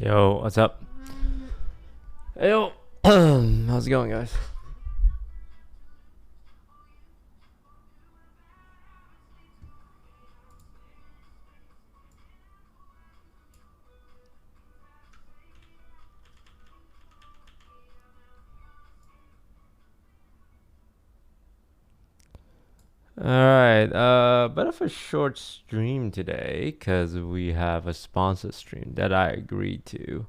Yo, what's up? Hey, yo, how's it going, guys? All right, bit of a short stream today because we have a sponsor stream that I agreed to.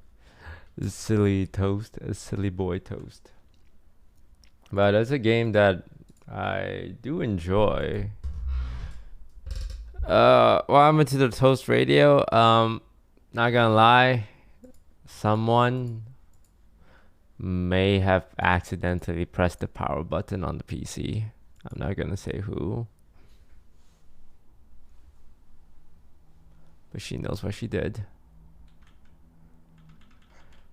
Silly toast, a silly boy toast. But it's a game that I do enjoy. Well, I'm into the toast radio. Not gonna lie, someone may have accidentally pressed the power button on the PC. I'm not gonna say who, but she knows what she did.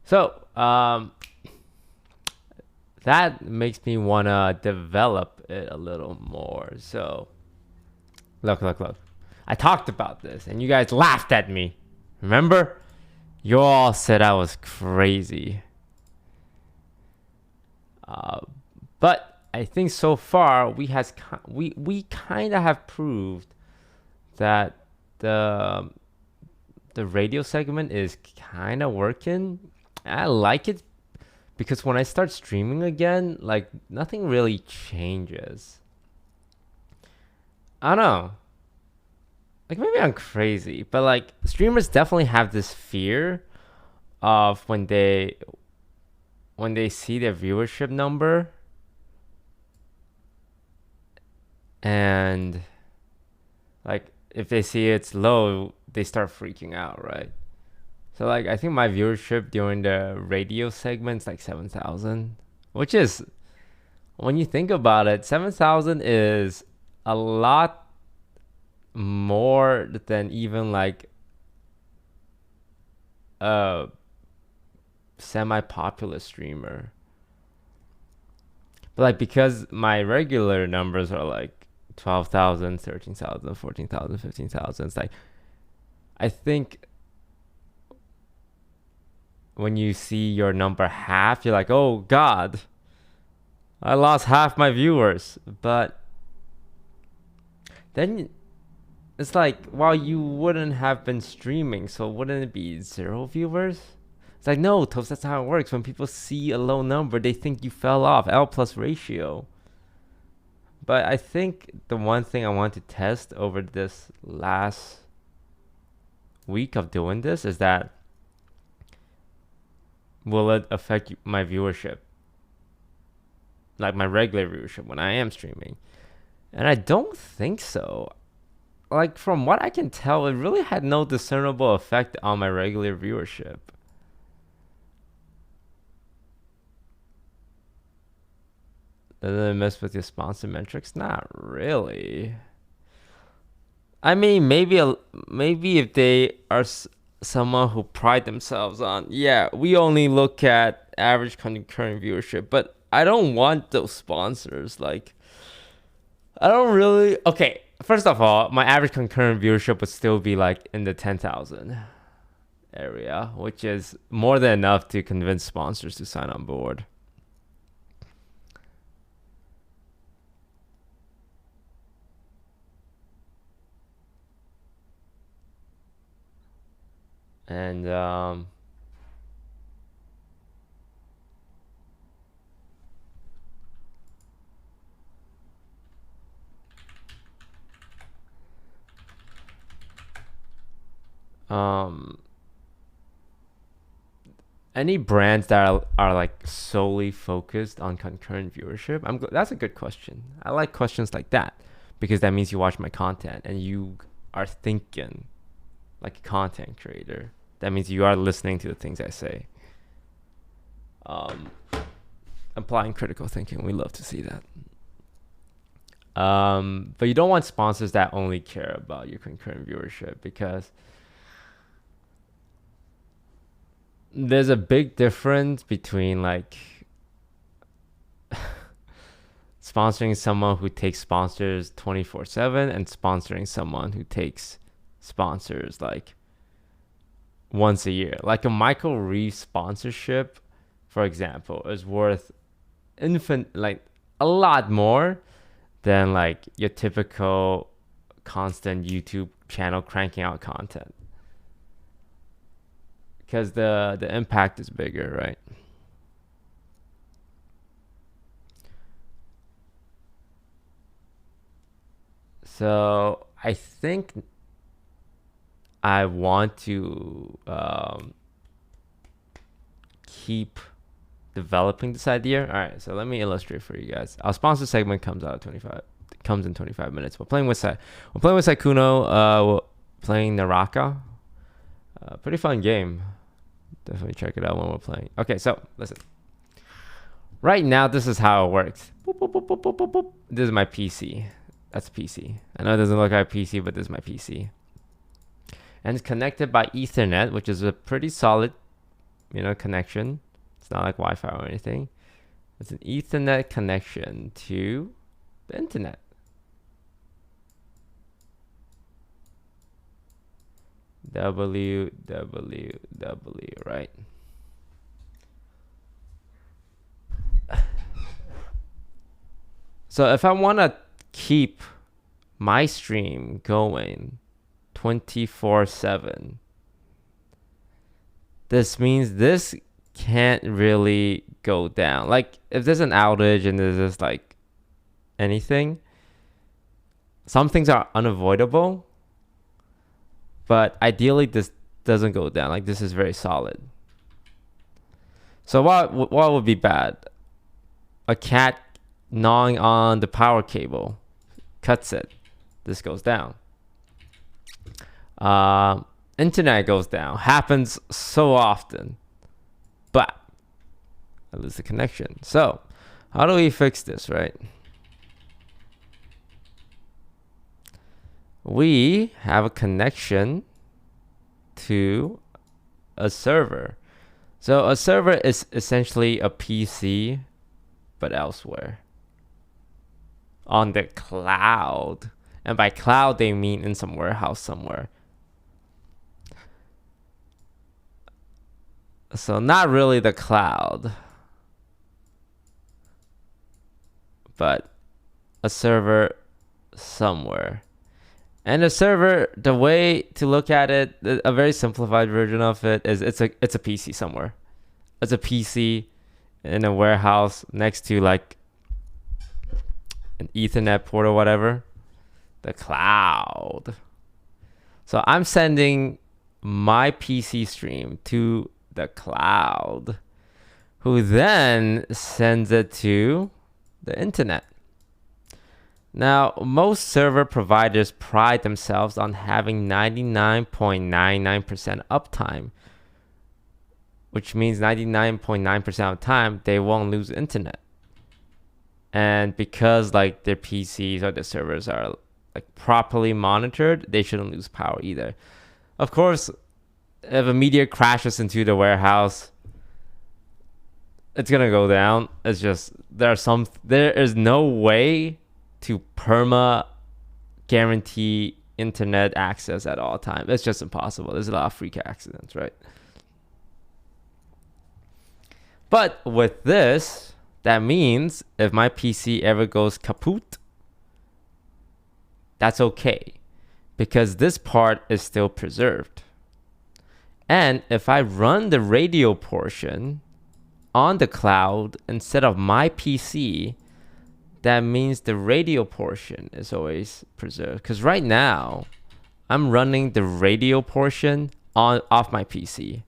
So, that makes me wanna develop it a little more. So, look. I talked about this, and you guys laughed at me. Remember? You all said I was crazy. But I think so far we kind of have proved that the radio segment is kind of working. I like it because when I start streaming again, like nothing really changes. I don't know. Like maybe I'm crazy, but like streamers definitely have this fear of when they see their viewership number and like if they see it's low, they start freaking out, right? So like I think my viewership during the radio segment's like 7,000, which is when you think about it, 7,000 is a lot more than even like a semi-popular streamer. But like because my regular numbers are like 12,000, 13,000, 14,000, 15,000, it's like I think when you see your number half, you're like, oh God, I lost half my viewers. But then it's like, well, you wouldn't have been streaming, so wouldn't it be zero viewers? It's like, no, Toast, that's how it works. When people see a low number, they think you fell off, L plus ratio. But I think the one thing I want to test over this last week of doing this is that will it affect my viewership? Like my regular viewership when I am streaming. And I don't think so. Like from what I can tell, it really had no discernible effect on my regular viewership. Does it mess with your sponsor metrics? Not really. I mean, maybe if they are someone who pride themselves on, yeah, we only look at average concurrent viewership, but I don't want those sponsors. Like, I don't really. Okay, first of all, my average concurrent viewership would still be like in the 10,000 area, which is more than enough to convince sponsors to sign on board. And any brands that are like solely focused on concurrent viewership? That's a good question. I like questions like that because that means you watch my content and you are thinking like a content creator. That means you are listening to the things I say. Applying critical thinking. We love to see that. But you don't want sponsors that only care about your concurrent viewership because there's a big difference between like sponsoring someone who takes sponsors 24/7 and sponsoring someone who takes sponsors like once a year. Like a Michael Reeves sponsorship, for example, is worth like a lot more than like your typical constant YouTube channel cranking out content, because the impact is bigger, right? So I think I want to keep developing this idea. All right, so let me illustrate for you guys. Our sponsor segment comes in 25 minutes. We're playing with sykkuno. Playing Naraka. Pretty fun game. Definitely check it out when we're playing. Okay, so listen. Right now, this is how it works. Boop, boop, boop, boop, boop, boop. This is my PC. That's PC. I know it doesn't look like PC, but this is my PC. And it's connected by Ethernet, which is a pretty solid, connection. It's not like Wi-Fi or anything. It's an Ethernet connection to the internet. www, right? So if I want to keep my stream going 24/7, this means this can't really go down. Like if there's an outage and there's just like anything, some things are unavoidable, but ideally this doesn't go down. Like this is very solid. So what would be bad? A cat gnawing on the power cable cuts it. This goes down. Internet goes down. Happens so often. But I lose the connection. So how do we fix this, right? We have a connection to a server. So a server is essentially a PC, but elsewhere. On the cloud. And by cloud, they mean in some warehouse somewhere. So not really the cloud, but a server somewhere. And a server, the way to look at it, a very simplified version of it is it's a PC somewhere. It's a PC in a warehouse next to like an Ethernet port or whatever. The cloud. So I'm sending my PC stream to the cloud, who then sends it to the internet. Now, most server providers pride themselves on having 99.99% uptime, which means 99.9% of the time they won't lose internet. And because like their PCs or their servers are like properly monitored, they shouldn't lose power either. Of course, if a meteor crashes into the warehouse, it's gonna go down. It's just there is no way to perma guarantee internet access at all times. It's just impossible. There's a lot of freak accidents, right? But with this, that means if my PC ever goes kaput, that's okay, because this part is still preserved. And if I run the radio portion on the cloud instead of my PC, that means the radio portion is always preserved. Because right now, I'm running the radio portion off my PC.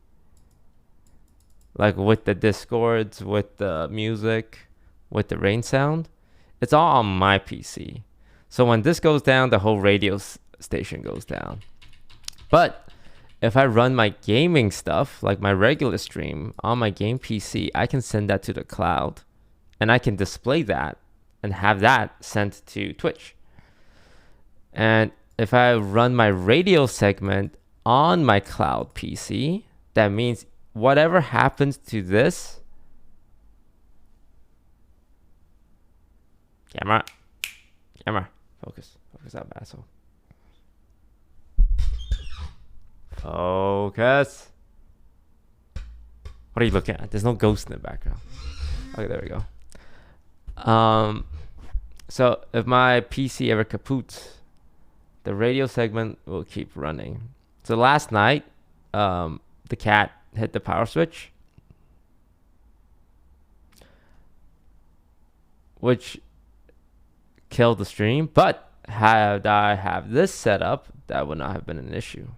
Like with the discords, with the music, with the rain sound. It's all on my PC. So when this goes down, the whole radio station goes down. But if I run my gaming stuff, like my regular stream on my game PC, I can send that to the cloud. And I can display that and have that sent to Twitch. And if I run my radio segment on my cloud PC, that means whatever happens to this, camera, focus up, asshole. Focus. What are you looking at? There's no ghost in the background. Okay, there we go. So if my PC ever kapoots, the radio segment will keep running. So last night, the cat hit the power switch, which killed the stream. But had I have this set up, that would not have been an issue.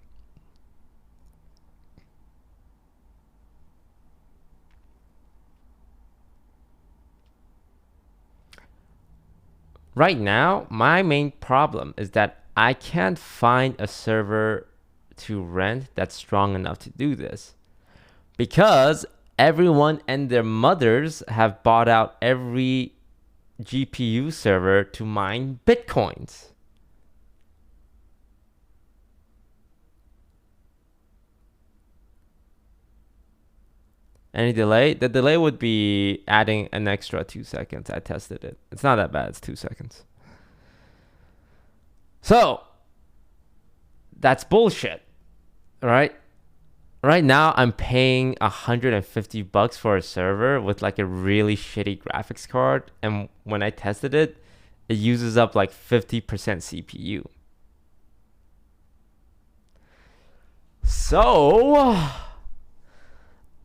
Right now, my main problem is that I can't find a server to rent that's strong enough to do this, because everyone and their mothers have bought out every GPU server to mine bitcoins. Any delay? The delay would be adding an extra 2 seconds. I tested it. It's not that bad. It's 2 seconds. So that's bullshit, right? Right now, I'm paying $150 for a server with like a really shitty graphics card, and when I tested it, it uses up like 50% CPU. So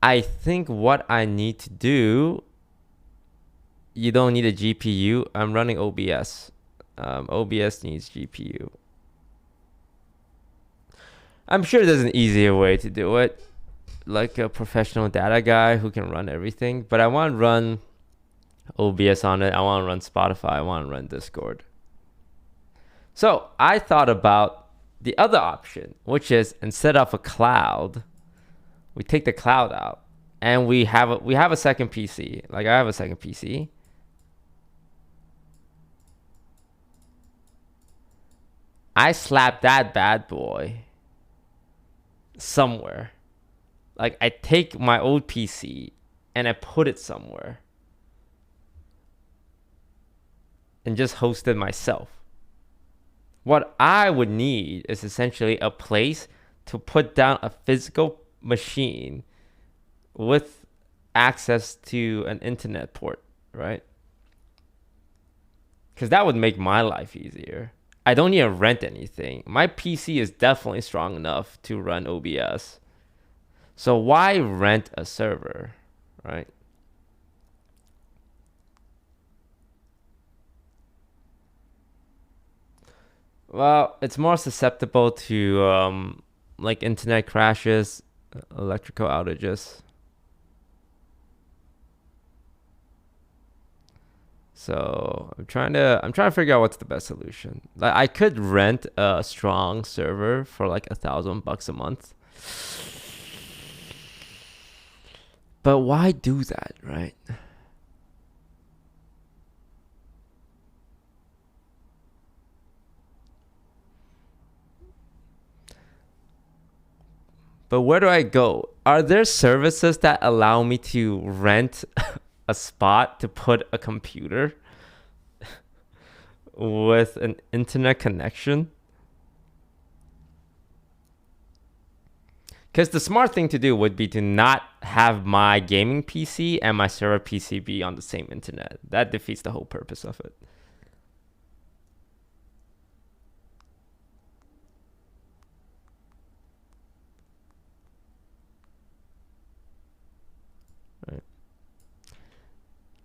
I think what I need to do, you don't need a GPU. I'm running OBS. OBS needs GPU. I'm sure there's an easier way to do it, like a professional data guy who can run everything. But I want to run OBS on it. I want to run Spotify. I want to run Discord. So I thought about the other option, which is instead of a cloud, we take the cloud out and we have a second PC. Like I have a second PC. I slap that bad boy somewhere. Like I take my old PC and I put it somewhere and just host it myself. What I would need is essentially a place to put down a physical machine with access to an internet port, right? Because that would make my life easier. I don't need to rent anything. My PC is definitely strong enough to run OBS. So why rent a server, right? Well, it's more susceptible to like internet crashes, electrical outages. So I'm trying to figure out what's the best solution. Like I could rent a strong server for like $1,000 a month. But why do that, right? But where do I go? Are there services that allow me to rent a spot to put a computer with an internet connection? Because the smart thing to do would be to not have my gaming PC and my server PC be on the same internet. That defeats the whole purpose of it. Right.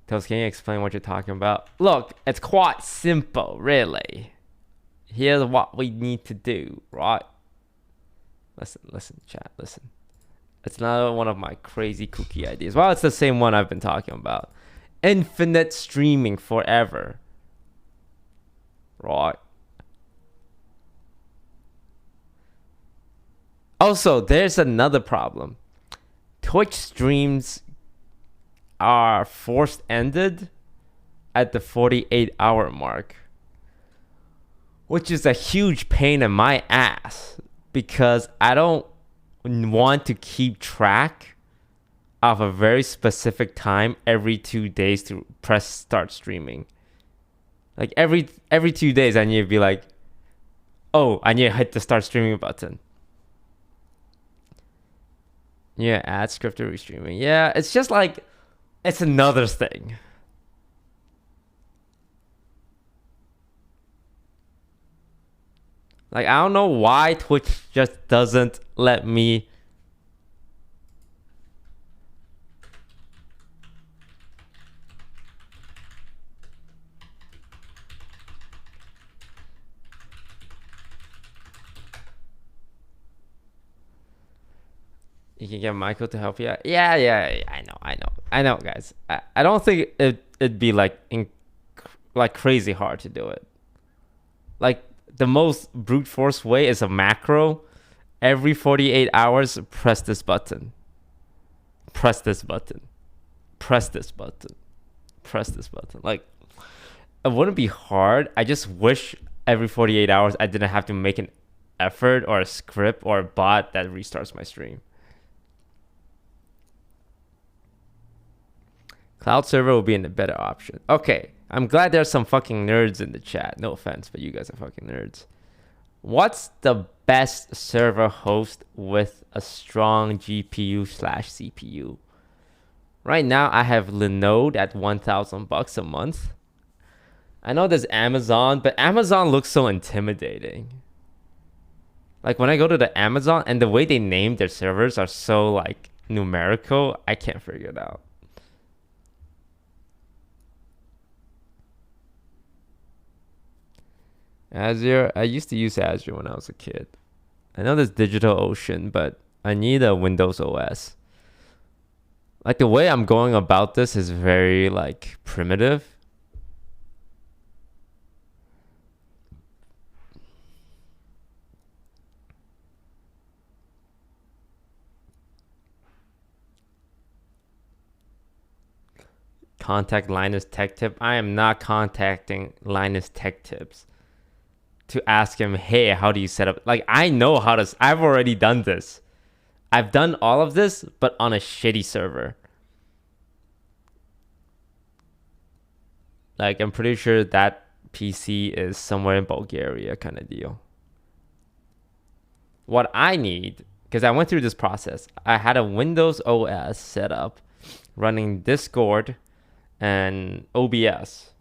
Toast, can you explain what you're talking about? Look, it's quite simple, really. Here's what we need to do, right? Listen, chat, listen. It's not one of my crazy kooky ideas. Well, it's the same one I've been talking about. Infinite streaming forever. Right. Also, there's another problem. Twitch streams are forced ended at the 48-hour mark, which is a huge pain in my ass because I don't want to keep track of a very specific time every 2 days to press start streaming. Like every 2 days I need to be like, oh, I need to hit the start streaming button. Yeah, add scripted restreaming. Yeah, it's just like it's another thing. Like I don't know why Twitch just doesn't let me. You can get Michael to help you out. Yeah. I know, guys. I don't think it'd be like like crazy hard to do it. Like the most brute force way is a macro. Every 48 hours, press this button. Press this button. Press this button. Press this button. Like it wouldn't be hard. I just wish every 48 hours I didn't have to make an effort or a script or a bot that restarts my stream. Cloud server will be a better option. Okay, I'm glad there's some fucking nerds in the chat. No offense, but you guys are fucking nerds. What's the best server host with a strong GPU slash CPU? Right now, I have Linode at $1,000 a month. I know there's Amazon, but Amazon looks so intimidating. Like when I go to the Amazon and the way they name their servers are so like numerical, I can't figure it out. Azure, I used to use Azure when I was a kid. I know there's DigitalOcean, but I need a Windows OS. Like the way I'm going about this is very like primitive. Contact Linus Tech Tip. I am not contacting Linus Tech Tips to ask him, hey, how do you set up? Like, I know how to, I've already done this. I've done all of this, but on a shitty server. Like, I'm pretty sure that PC is somewhere in Bulgaria kind of deal. What I need, because I went through this process, I had a Windows OS set up running Discord and OBS.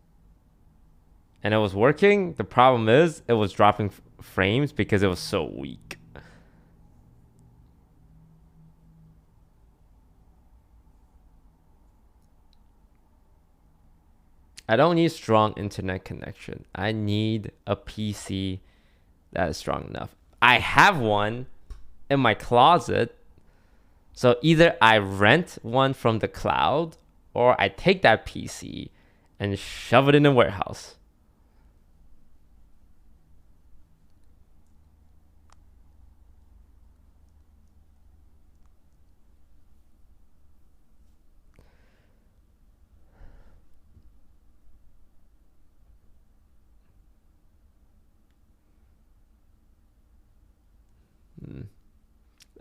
And it was working. The problem is it was dropping frames because it was so weak. I don't need strong internet connection. I need a PC that is strong enough. I have one in my closet. So either I rent one from the cloud or I take that PC and shove it in a warehouse.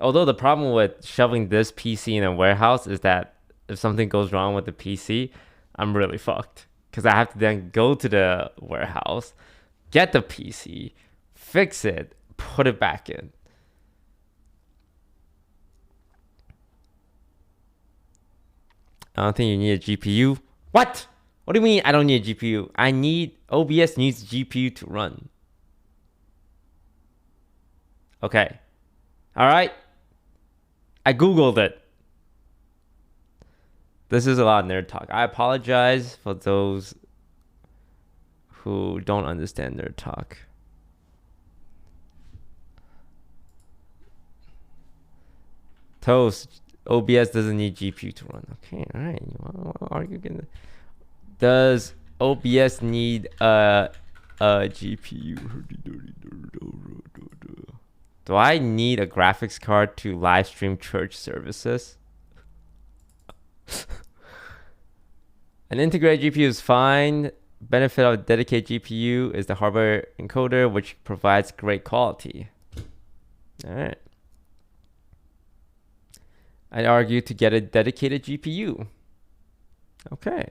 Although the problem with shoving this PC in a warehouse is that if something goes wrong with the PC, I'm really fucked. Because I have to then go to the warehouse, get the PC, fix it, put it back in. I don't think you need a GPU. What? What do you mean I don't need a GPU? I need, OBS needs a GPU to run. Okay. All right. I Googled it. This is a lot of nerd talk. I apologize for those who don't understand nerd talk. Toast. OBS doesn't need GPU to run. Okay, all right. You argue again? Does OBS need a GPU? Do I need a graphics card to live stream church services? An integrated GPU is fine. Benefit of a dedicated GPU is the hardware encoder, which provides great quality. All right. I'd argue to get a dedicated GPU. Okay.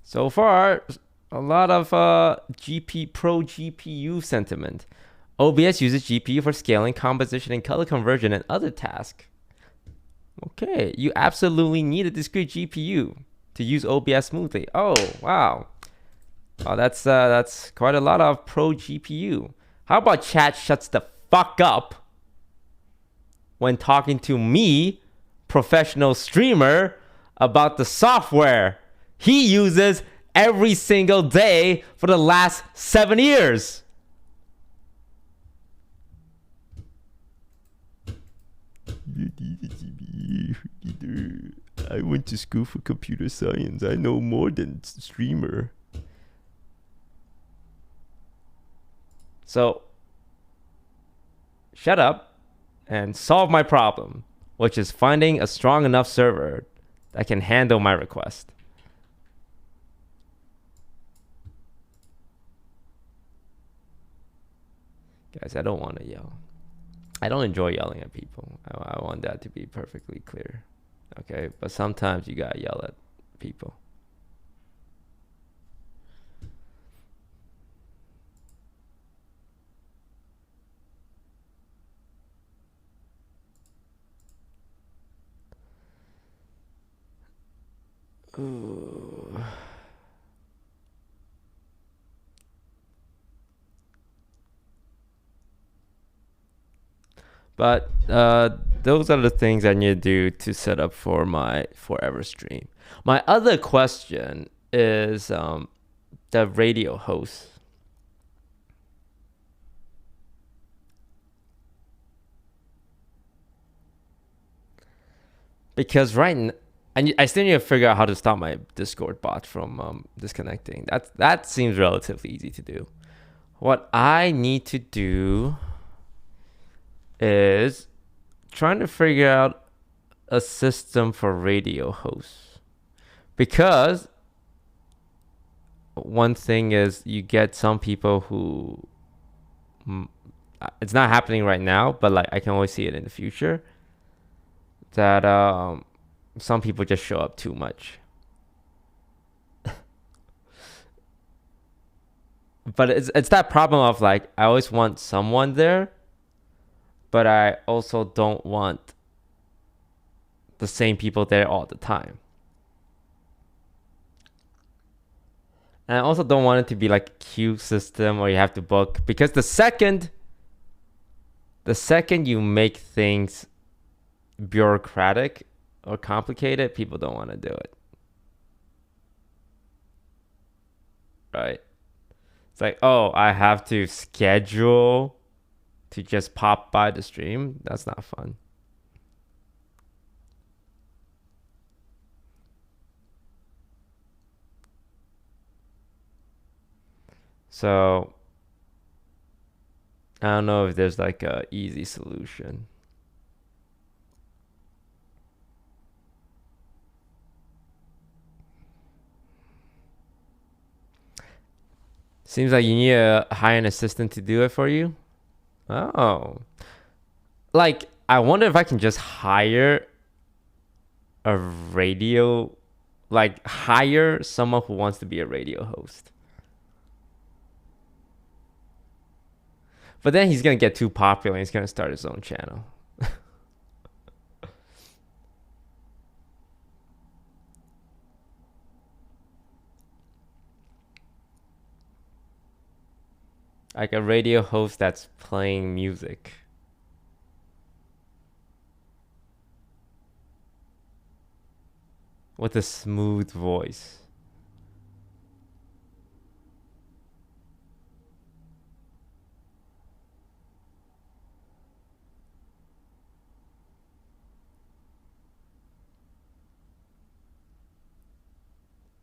So far, a lot of pro GPU sentiment. OBS uses GPU for scaling, composition, and color conversion and other tasks. Okay, you absolutely need a discrete GPU to use OBS smoothly. Oh, wow. Oh, that's quite a lot of pro GPU. How about chat shuts the fuck up when talking to me, professional streamer, about the software he uses every single day for the last 7 years? I went to school for computer science. I know more than streamer. So, shut up and solve my problem, which is finding a strong enough server that can handle my request. Guys, I don't want to yell. I don't enjoy yelling at people. I want that to be perfectly clear. Okay, but sometimes you gotta yell at people. Ooh. But those are the things I need to do to set up for my forever stream. My other question is the radio host. Because I still need to figure out how to stop my Discord bot from disconnecting. That seems relatively easy to do. What I need to do is trying to figure out a system for radio hosts. Because one thing is you get some people who it's not happening right now, but like I can always see it in the future that some people just show up too much. But it's that problem of like I always want someone there, but I also don't want the same people there all the time. And I also don't want it to be like a queue system or you have to book, because the second you make things bureaucratic or complicated, people don't want to do it. Right? It's like, oh, I have to schedule to just pop by the stream. That's not fun. So I don't know if there's like a easy solution. Seems like you need to hire an assistant to do it for you. Oh. Like, I wonder if I can just hire a radio, like hire someone who wants to be a radio host. But then he's going to get too popular and he's going to start his own channel. Like a radio host that's playing music. With a smooth voice.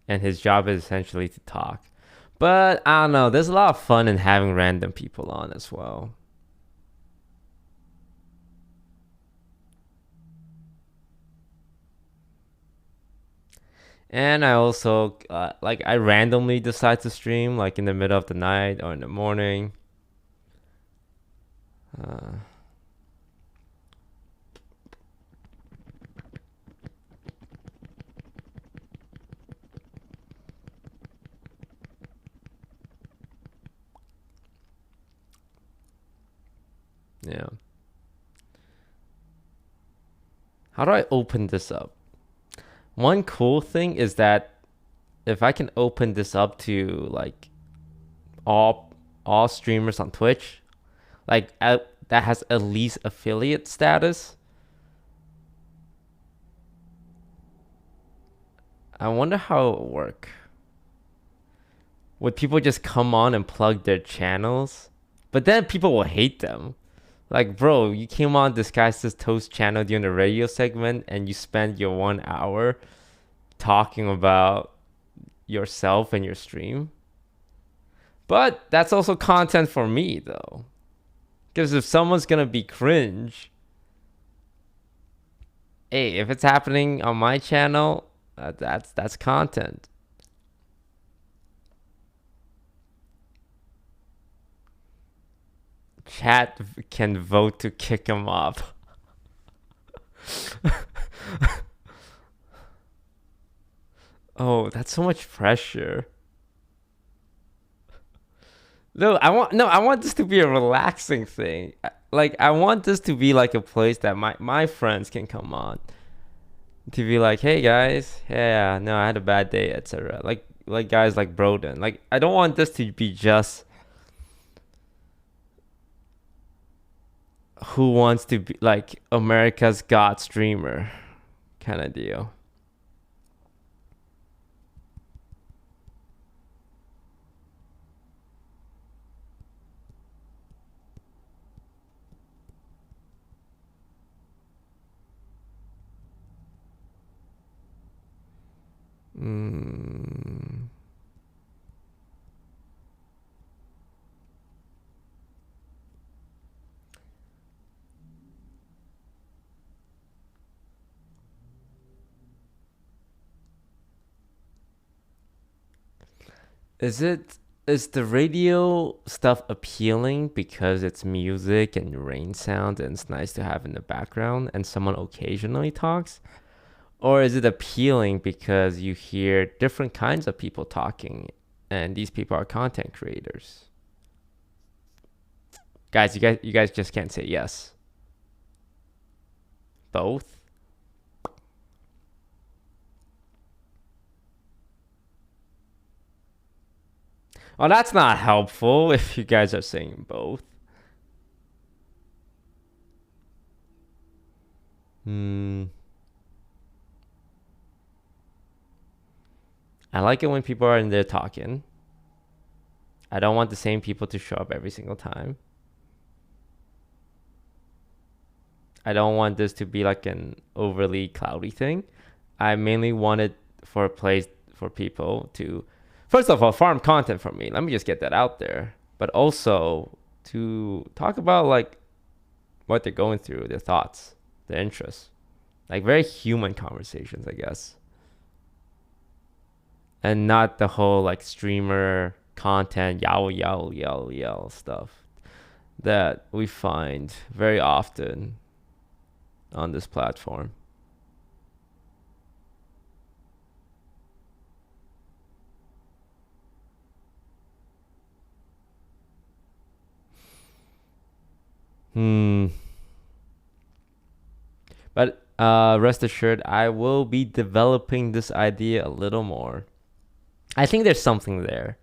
And his job is essentially to talk. But I don't know, there's a lot of fun in having random people on as well. And I also, like, I randomly decide to stream, like, in the middle of the night or in the morning. Yeah. How do I open this up? One cool thing is that if I can open this up to like all streamers on Twitch, that has at least affiliate status. I wonder how it would work. Would people just come on and plug their channels? But then people will hate them. Like, bro, you came on disguisedtoast channel during the radio segment and you spent your 1 hour talking about yourself and your stream. But that's also content for me, though. Because if someone's gonna be cringe, hey, if it's happening on my channel, that's content. Chat can vote to kick him off. Oh, that's so much pressure. No, I want this to be a relaxing thing. Like I want this to be like a place that my friends can come on to be like, "Hey guys, yeah, no, I had a bad day, etc." Like guys like Broden. Like I don't want this to be just who wants to be like America's God streamer kind of deal. Mm. Is the radio stuff appealing because it's music and rain sounds and it's nice to have in the background and someone occasionally talks? Or is it appealing because you hear different kinds of people talking and these people are content creators? Guys, you guys just can't say yes. Both? Oh, that's not helpful if you guys are saying both. I like it when people are in there talking. I don't want the same people to show up every single time. I don't want this to be like an overly cloudy thing. I mainly want it for a place for people to, first of all, farm content from me. Let me just get that out there. But also to talk about like what they're going through, their thoughts, their interests. Like very human conversations, I guess. And not the whole like streamer content, yell stuff that we find very often on this platform. But rest assured, I will be developing this idea a little more. I think there's something there.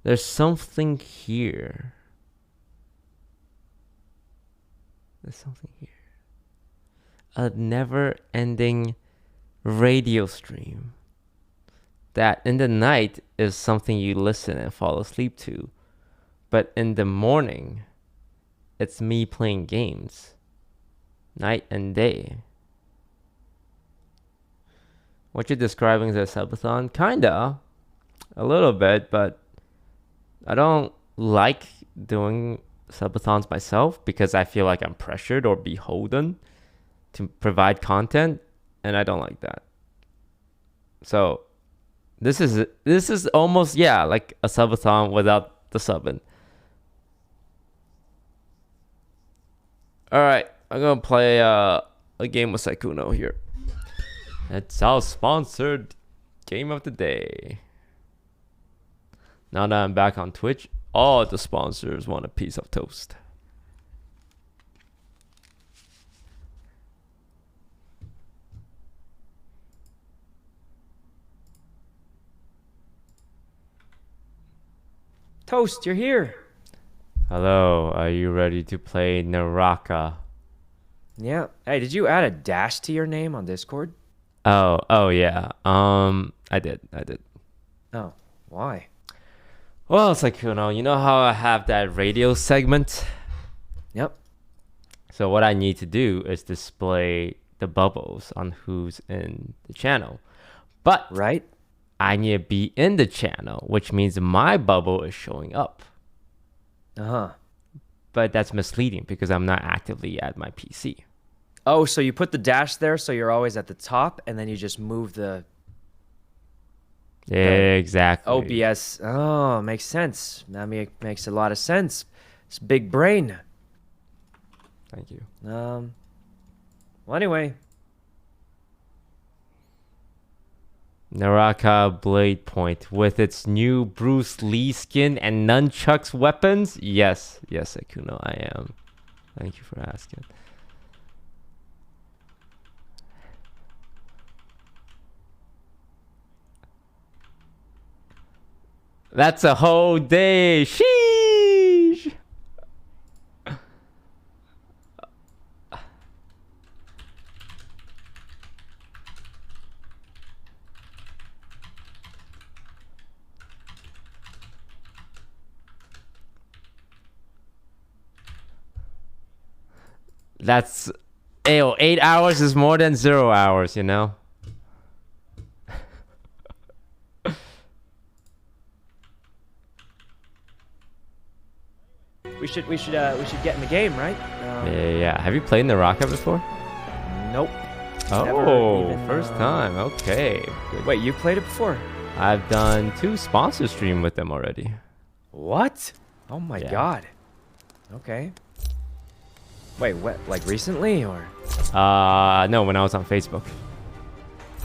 There's something here. There's something here. A never-ending radio stream that in the night is something you listen and fall asleep to. But in the morning, it's me playing games. Night and day. What you're describing as a subathon? Kinda. A little bit, but I don't like doing subathons myself because I feel like I'm pressured or beholden to provide content, and I don't like that. So this is almost, yeah, like a subathon without the subbing. All right, I'm gonna play a game with Sykkuno here. It's our sponsored game of the day. Now that I'm back on Twitch, all the sponsors want a piece of toast. Toast, you're here. Hello, are you ready to play Naraka? Yeah. Hey, did you add a dash to your name on Discord? Oh yeah. I did. Oh, why? Well, sykkuno, you know how I have that radio segment? Yep. So what I need to do is display the bubbles on who's in the channel. But Right? I need to be in the channel, which means my bubble is showing up. Uh-huh. But that's misleading because I'm not actively at my PC. Oh, so you put the dash there so you're always at the top, and then you just move the Exactly. OBS. Oh, makes sense. That makes a lot of sense. It's big brain. Thank you. Well, anyway. Naraka Blade Point with its new Bruce Lee skin and nunchucks weapons? Yes, Sykkuno, I am. Thank you for asking. That's a whole day. Sheesh. That's 8 hours is more than 0 hours, you know? We should get in the game, right? Yeah. Have you played Naraka before? Nope. Oh, first time. Okay. Good. Wait, you played it before? I've done 2 sponsor stream with them already. What? Oh my god. Okay. Wait, what? Like recently or? No, when I was on Facebook.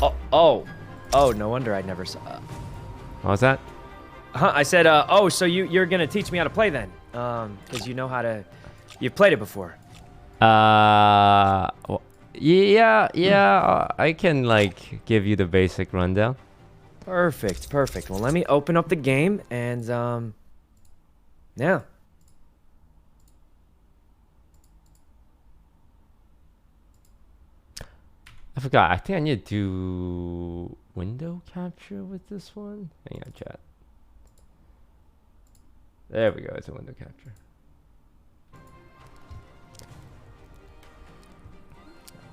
Oh, no wonder I never saw. What was that? Huh? I said, oh, so you're gonna teach me how to play then? Because you know how to. You've played it before. Well, yeah. I can like give you the basic rundown. Perfect. Well, let me open up the game and yeah. I forgot. I think I need to do window capture with this one. Hang on, chat. There we go. It's a window capture.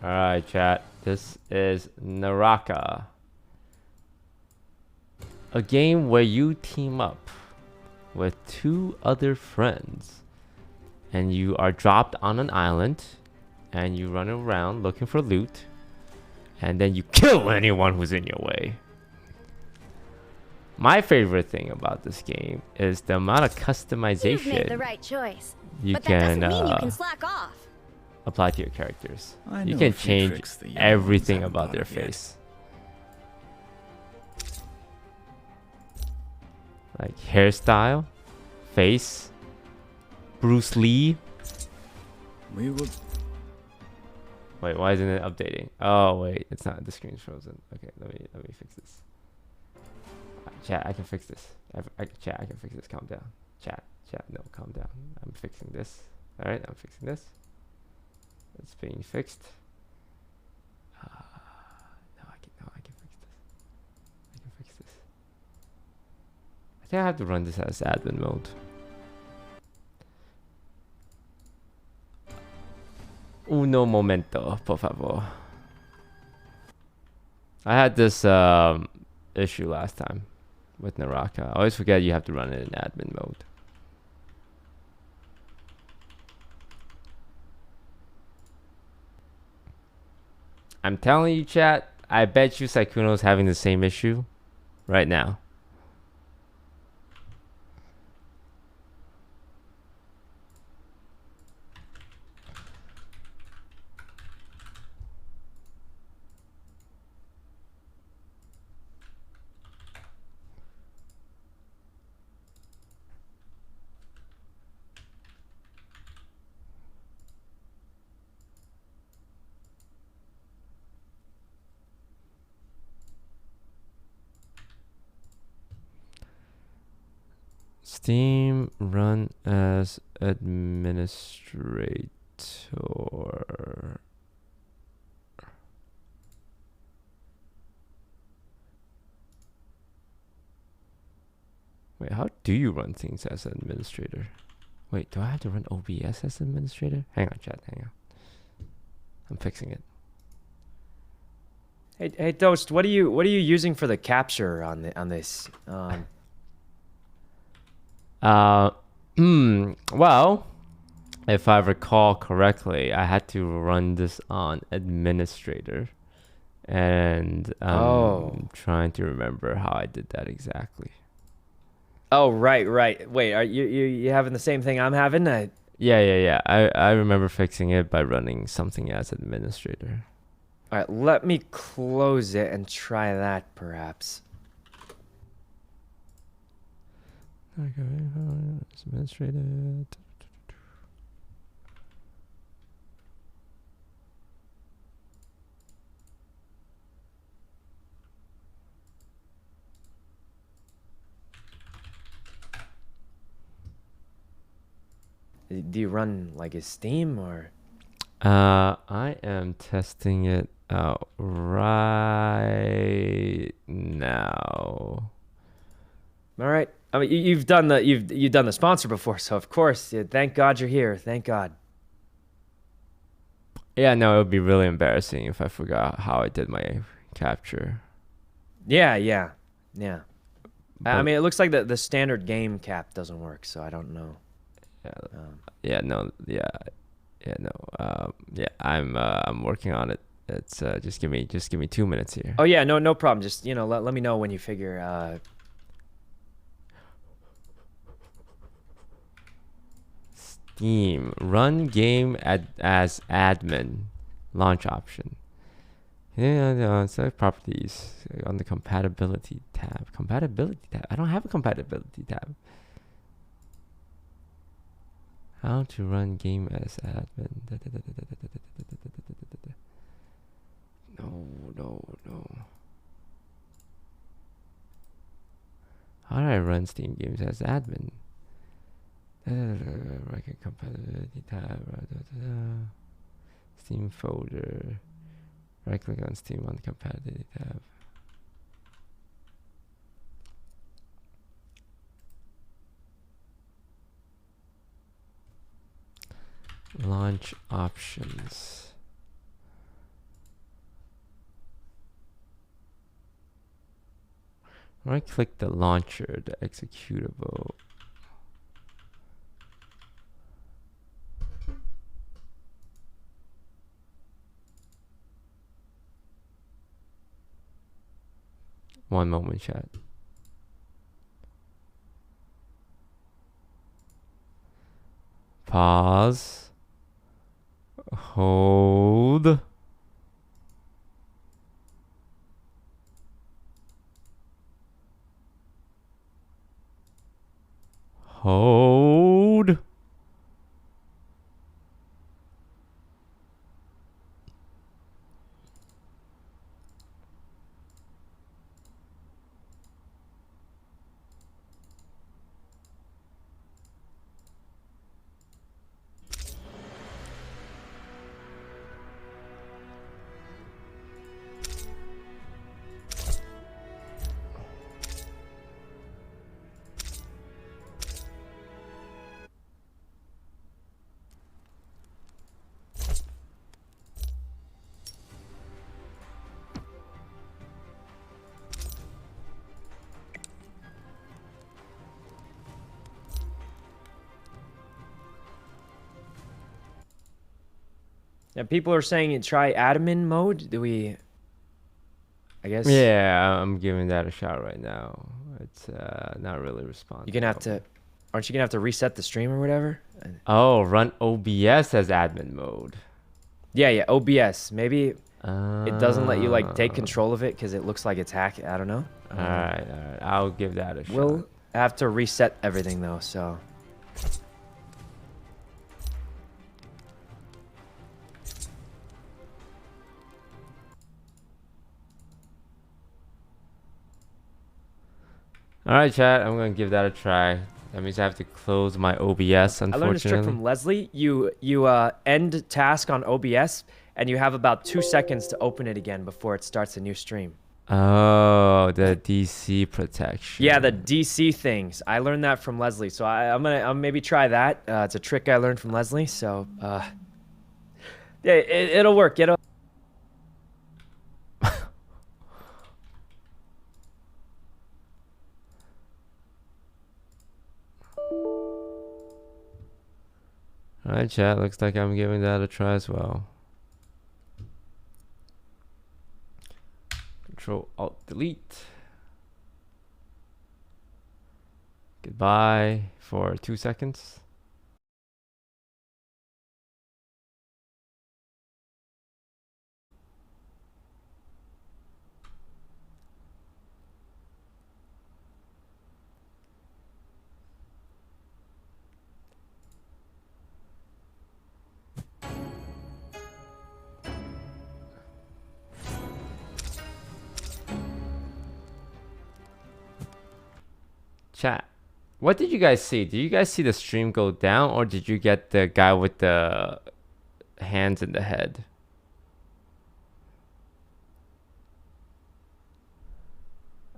Alright, chat. This is Naraka. A game where you team up with 2 other friends. And you are dropped on an island. And you run around looking for loot. And then you kill anyone who's in your way. My favorite thing about this game is the amount of customization You've made the right choice. you But that can doesn't mean you can slack off. apply to your characters. I You know can a few change tricks the young everything ones haven't about thought their of yet. face. Like hairstyle, face, Bruce Lee. We will. Wait, why isn't it updating? Oh wait, it's not. The screen's frozen. Okay, let me fix this. Chat, I can fix this. Chat, I can fix this. Calm down. Chat, no, calm down. I'm fixing this. All right, I'm fixing this. It's being fixed. No, I can fix this. I can fix this. I think I have to run this as admin mode. Uno momento, por favor. I had this issue last time with Naraka. I always forget you have to run it in admin mode. I'm telling you, chat, I bet you Sykkuno's having the same issue right now. Steam run as administrator. Wait, how do you run things as an administrator? Wait, do I have to run OBS as administrator? Hang on, chat. Hang on. I'm fixing it. Hey, Toast. What are you using for the capture on this? Well, if I recall correctly, I had to run this on administrator, and I'm trying to remember how I did that exactly. Oh, right. Wait, are you having the same thing I'm having? Yeah. I remember fixing it by running something as administrator. All right, let me close it and try that, perhaps. Okay, administrator. Do you run like a Steam or? I am testing it out right now. All right. I mean, you've done the sponsor before, so of course. Yeah, thank God you're here. Thank God. Yeah, no, it would be really embarrassing if I forgot how I did my capture. Yeah. But, I mean, it looks like the standard game cap doesn't work, so I don't know. I'm working on it. It's just give me 2 minutes here. Oh yeah, no problem. Just let me know when you figure. Steam run game as admin launch option. Select properties on the compatibility tab. I don't have a compatibility tab. How to run game as admin. No. How do I run Steam games as admin? Record compatibility tab. Steam folder. Right click on Steam on the compatibility tab. Launch options. Right click the launcher, the executable. One moment, chat. Pause. Hold. Hold. Yeah, people are saying you try admin mode. I guess. Yeah, I'm giving that a shot right now. It's not really responsive. Aren't you gonna have to reset the stream or whatever? Oh, run OBS as admin mode. Yeah, OBS. Maybe it doesn't let you take control of it because it looks like it's hacked. I don't know. All right. I'll give that a shot. We'll have to reset everything though, so. All right, chat. I'm gonna give that a try. That means I have to close my OBS, I learned this trick unfortunately. from Leslie. You end task on OBS, and you have about 2 seconds to open it again before it starts a new stream. Oh, the DC protection. Yeah, the DC things. I learned that from Leslie, so I'll maybe try that. It's a trick I learned from Leslie, so yeah, it'll work. It'll. Alright, chat. Looks like I'm giving that a try as well. Control Alt Delete. Goodbye for 2 seconds. Chat. What did you guys see? Did you guys see the stream go down, or did you get the guy with the hands in the head?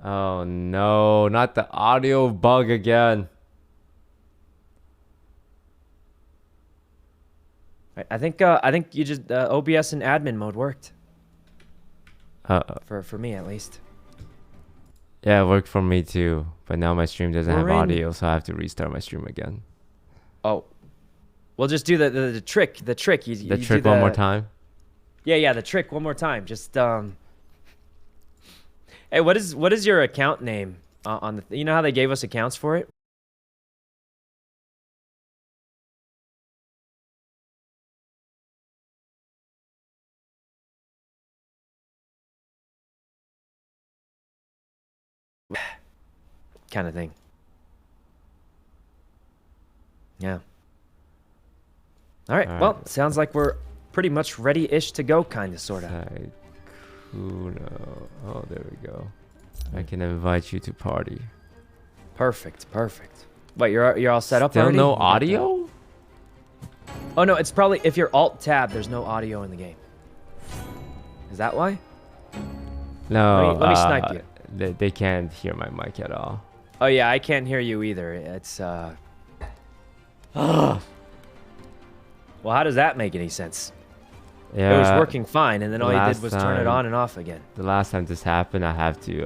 Oh no, not the audio bug again. I think you just OBS in admin mode worked for me at least. Yeah, it worked for me too. But now my stream doesn't have We're in- audio, so I have to restart my stream again. Oh, we'll just do the trick. The trick. You The do trick one more time. Yeah, the trick one more time. Just Hey, what is your account name on the? You know how they gave us accounts for it? Kind of thing. Yeah. All right. All Well, right. sounds like we're pretty much ready-ish to go, kind of, sort of. Sykkuno. Oh, there we go. I can invite you to party. Perfect. Wait, you're all set up Still already? no You got audio? that? Oh no, it's probably if you're Alt Tab, there's no audio in the game. Is that why? No. Let me snipe you. They can't hear my mic at all. Oh yeah, I can't hear you either. It's Well, how does that make any sense? Yeah. It was working fine, and then all you did last was turn it time- on and off again. The last time this happened, I have to